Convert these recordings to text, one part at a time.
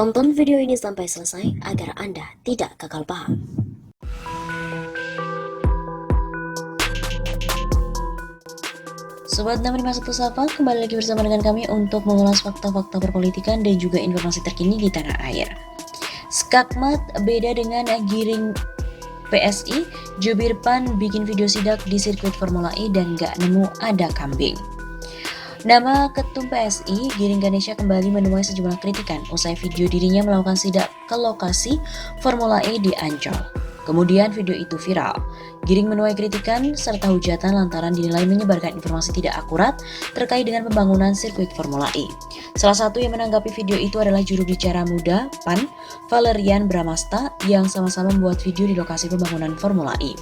Tonton video ini sampai selesai agar Anda tidak gagal paham. Sobat 651 Sapa, kembali lagi bersama dengan kami untuk mengulas fakta-fakta perpolitikan dan juga informasi terkini di tanah air. Skakmat beda dengan giring PSI, jubir PAN bikin video sidak di sirkuit Formula E dan gak nemu ada kambing. Nama Ketum PSI, Giring Ganesha kembali menuai sejumlah kritikan usai video dirinya melakukan sidak ke lokasi Formula E di Ancol. Kemudian video itu viral. Giring menuai kritikan serta hujatan lantaran dinilai menyebarkan informasi tidak akurat terkait dengan pembangunan sirkuit Formula E. Salah satu yang menanggapi video itu adalah juru bicara muda PAN, Valerian Bramasta, yang sama-sama membuat video di lokasi pembangunan Formula E.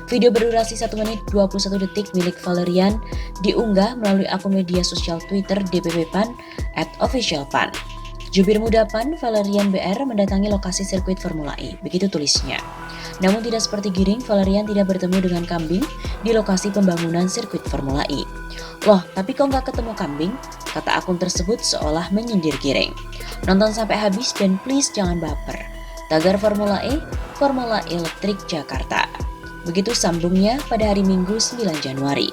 Video berdurasi 1 menit 21 detik milik Valerian diunggah melalui akun media sosial Twitter DPP PAN @officialpan. Jubir muda PAN, Valerian BR, mendatangi lokasi sirkuit Formula E, begitu tulisnya. Namun tidak seperti Giring, Valerian tidak bertemu dengan kambing di lokasi pembangunan sirkuit Formula E. Loh, tapi kok nggak ketemu kambing? Kata akun tersebut seolah menyindir Giring. Nonton sampai habis dan please jangan baper. Tagar Formula E, Formula Elektrik Jakarta. Begitu sambungnya pada hari Minggu 9 Januari.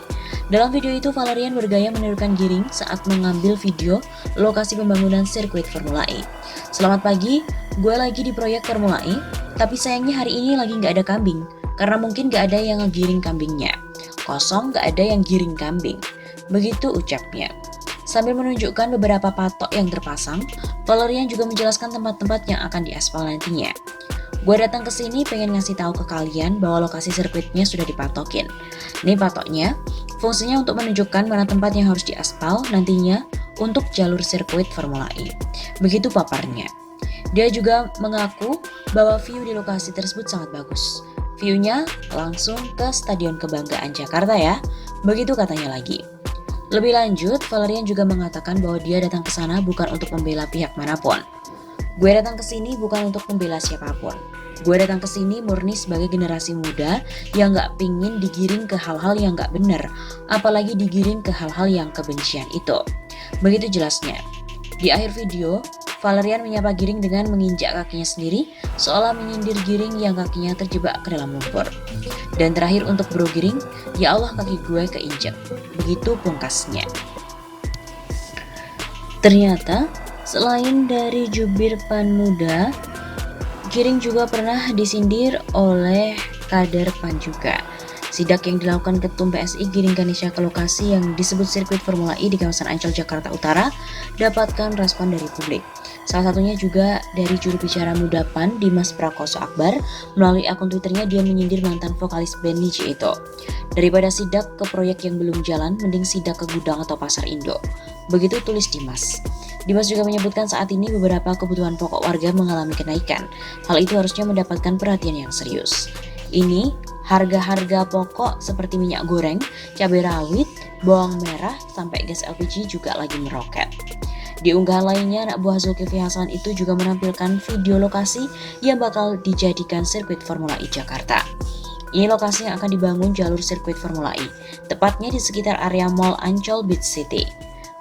Dalam video itu, Valerian bergaya menirukan Giring saat mengambil video lokasi pembangunan sirkuit Formula E. Selamat pagi, gue lagi di proyek Formula E, tapi sayangnya hari ini lagi nggak ada kambing, karena mungkin nggak ada yang ngegiring kambingnya. Kosong, nggak ada yang giring kambing. Begitu ucapnya. Sambil menunjukkan beberapa patok yang terpasang, Valerian juga menjelaskan tempat-tempat yang akan diaspal nantinya. Gue datang ke sini pengen ngasih tahu ke kalian bahwa lokasi sirkuitnya sudah dipatokin. Nih patoknya, fungsinya untuk menunjukkan mana tempat yang harus diaspal nantinya untuk jalur sirkuit Formula E. Begitu paparnya. Dia juga mengaku bahwa view di lokasi tersebut sangat bagus. View-nya langsung ke Stadion Kebanggaan Jakarta ya. Begitu katanya lagi. Lebih lanjut, Valerian juga mengatakan bahwa dia datang ke sana bukan untuk membela pihak manapun. Gue datang ke sini bukan untuk membela siapapun. Gue datang ke sini murni sebagai generasi muda yang gak pingin digiring ke hal-hal yang gak benar, apalagi digiring ke hal-hal yang kebencian itu. Begitu jelasnya. Di akhir video, Valerian menyapa Giring dengan menginjak kakinya sendiri, seolah menyindir Giring yang kakinya terjebak ke dalam lumpur. Dan terakhir untuk bro Giring, ya Allah kaki gue keinjak. Begitu pungkasnya. Ternyata, selain dari jubir PAN muda, Giring juga pernah disindir oleh kader PAN juga. Sidak yang dilakukan Ketum PSI Giring Ganesha ke lokasi yang disebut sirkuit Formula E di kawasan Ancol, Jakarta Utara dapatkan respon dari publik. Salah satunya juga dari juru bicara muda PAN Dimas Prakoso Akbar. Melalui akun Twitternya dia menyindir mantan vokalis band Niche itu. Daripada sidak ke proyek yang belum jalan, mending sidak ke gudang atau pasar Indo. Begitu tulis Dimas. Dimas juga menyebutkan saat ini beberapa kebutuhan pokok warga mengalami kenaikan. Hal itu harusnya mendapatkan perhatian yang serius. Ini harga-harga pokok seperti minyak goreng, cabai rawit, bawang merah, sampai gas LPG juga lagi meroket. Di unggahan lainnya, anak buah Zulkifli Hasan itu juga menampilkan video lokasi yang bakal dijadikan sirkuit Formula E Jakarta. Ini lokasi yang akan dibangun jalur sirkuit Formula E, tepatnya di sekitar area Mall Ancol Beach City.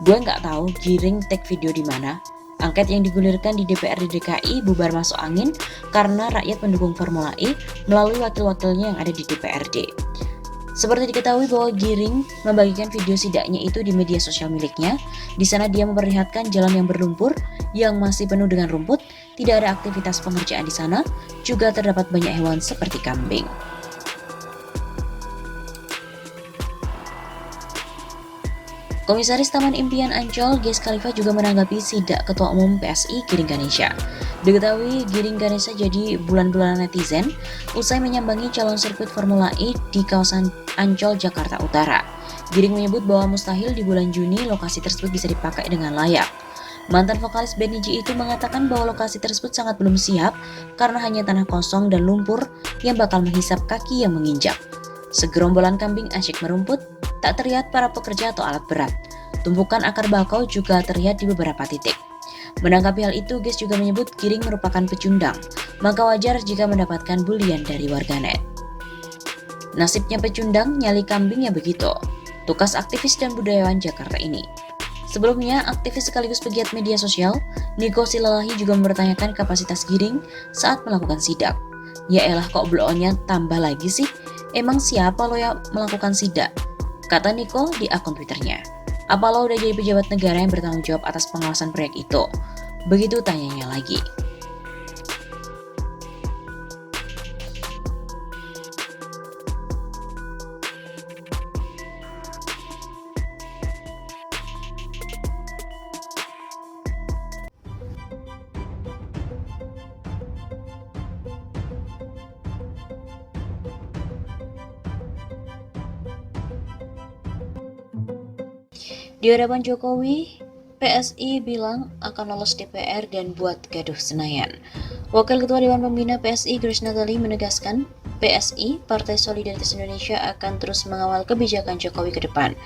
Gue nggak tahu Giring take video di mana. Angket yang digulirkan di DPRD DKI bubar masuk angin karena rakyat mendukung Formula E melalui wakil-wakilnya yang ada di DPRD. Seperti diketahui bahwa Giring membagikan video sidaknya itu di media sosial miliknya. Di sana dia memperlihatkan jalan yang berlumpur yang masih penuh dengan rumput, tidak ada aktivitas pengerjaan di sana, juga terdapat banyak hewan seperti kambing. Komisaris Taman Impian Ancol, Ges Khalifa juga menanggapi sidak Ketua Umum PSI Giring Ganesha. Diketahui Giring Ganesha jadi bulan-bulanan netizen usai menyambangi calon sirkuit Formula E di kawasan Ancol, Jakarta Utara. Giring menyebut bahwa mustahil di bulan Juni lokasi tersebut bisa dipakai dengan layak. Mantan vokalis band Niji itu mengatakan bahwa lokasi tersebut sangat belum siap karena hanya tanah kosong dan lumpur yang bakal menghisap kaki yang menginjak. Segerombolan kambing asyik merumput, tak terlihat para pekerja atau alat berat. Tumpukan akar bakau juga terlihat di beberapa titik. Menanggapi hal itu, Ges juga menyebut Giring merupakan pecundang, maka wajar jika mendapatkan bulian dari warganet. Nasibnya pecundang, nyali kambing ya begitu, tukas aktivis dan budayawan Jakarta ini. Sebelumnya, aktivis sekaligus pegiat media sosial, Niko Silalahi juga mempertanyakan kapasitas Giring saat melakukan sidak. Ya elah, kok bloonnya tambah lagi sih? Emang siapa lo yang melakukan sidak? Kata Niko di akun Twitternya. Apa lo udah jadi pejabat negara yang bertanggung jawab atas pengawasan proyek itu? Begitu tanyanya lagi. Di hadapan Jokowi, PSI bilang akan lolos DPR dan buat gaduh Senayan. Wakil Ketua Dewan Pembina PSI Grace Natali menegaskan, PSI, Partai Solidaritas Indonesia akan terus mengawal kebijakan Jokowi ke depan.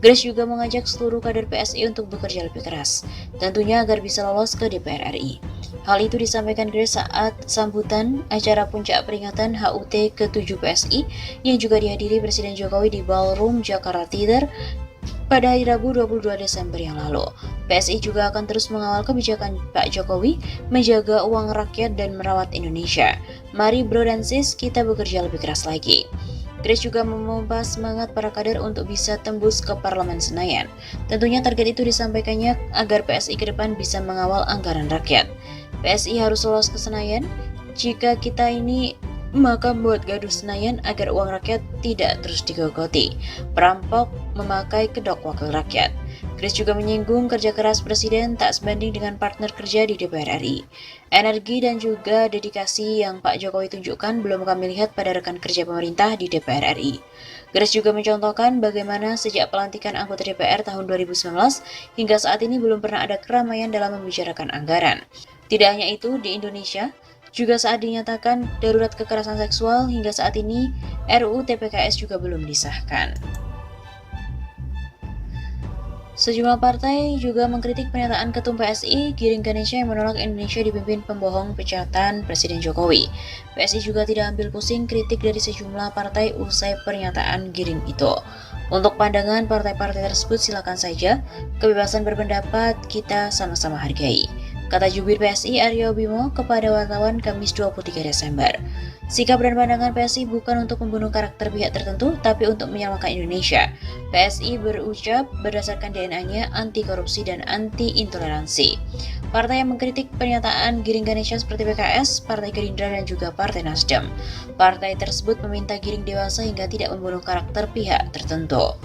Grace juga mengajak seluruh kader PSI untuk bekerja lebih keras, tentunya agar bisa lolos ke DPR RI. Hal itu disampaikan Grace saat sambutan acara puncak peringatan HUT ke-7 PSI yang juga dihadiri Presiden Jokowi di Ballroom Jakarta Theater pada hari Rabu 22 Desember yang lalu. PSI juga akan terus mengawal kebijakan Pak Jokowi menjaga uang rakyat dan merawat Indonesia. Mari bro dan sis, kita bekerja lebih keras lagi. Grace juga memompa semangat para kader untuk bisa tembus ke Parlemen Senayan. Tentunya target itu disampaikannya agar PSI ke depan bisa mengawal anggaran rakyat. PSI harus lolos ke Senayan. Jika kita ini maka buat gaduh Senayan agar uang rakyat tidak terus digogoti. Perampok memakai kedok wakil rakyat. Grace juga menyinggung kerja keras Presiden tak sebanding dengan partner kerja di DPR RI. Energi dan juga dedikasi yang Pak Jokowi tunjukkan belum kami lihat pada rekan kerja pemerintah di DPR RI. Grace juga mencontohkan bagaimana sejak pelantikan anggota DPR tahun 2019 hingga saat ini belum pernah ada keramaian dalam membicarakan anggaran. Tidak hanya itu, di Indonesia, juga saat dinyatakan darurat kekerasan seksual hingga saat ini, RUU TPKS juga belum disahkan. Sejumlah partai juga mengkritik pernyataan Ketum PSI, Giring Ganesha yang menolak Indonesia dipimpin pembohong pecatan Presiden Jokowi. PSI juga tidak ambil pusing kritik dari sejumlah partai usai pernyataan Giring itu. Untuk pandangan partai-partai tersebut silakan saja, kebebasan berpendapat kita sama-sama hargai. Kata jubir PSI Aryo Bimo kepada wartawan Kamis 23 Desember. Sikap dan pandangan PSI bukan untuk membunuh karakter pihak tertentu, tapi untuk menyelamatkan Indonesia. PSI berucap berdasarkan DNA-nya anti korupsi dan anti intoleransi. Partai yang mengkritik pernyataan Giring Ganesha seperti PKS, Partai Gerindra dan juga Partai Nasdem. Partai tersebut meminta Giring dewasa hingga tidak membunuh karakter pihak tertentu.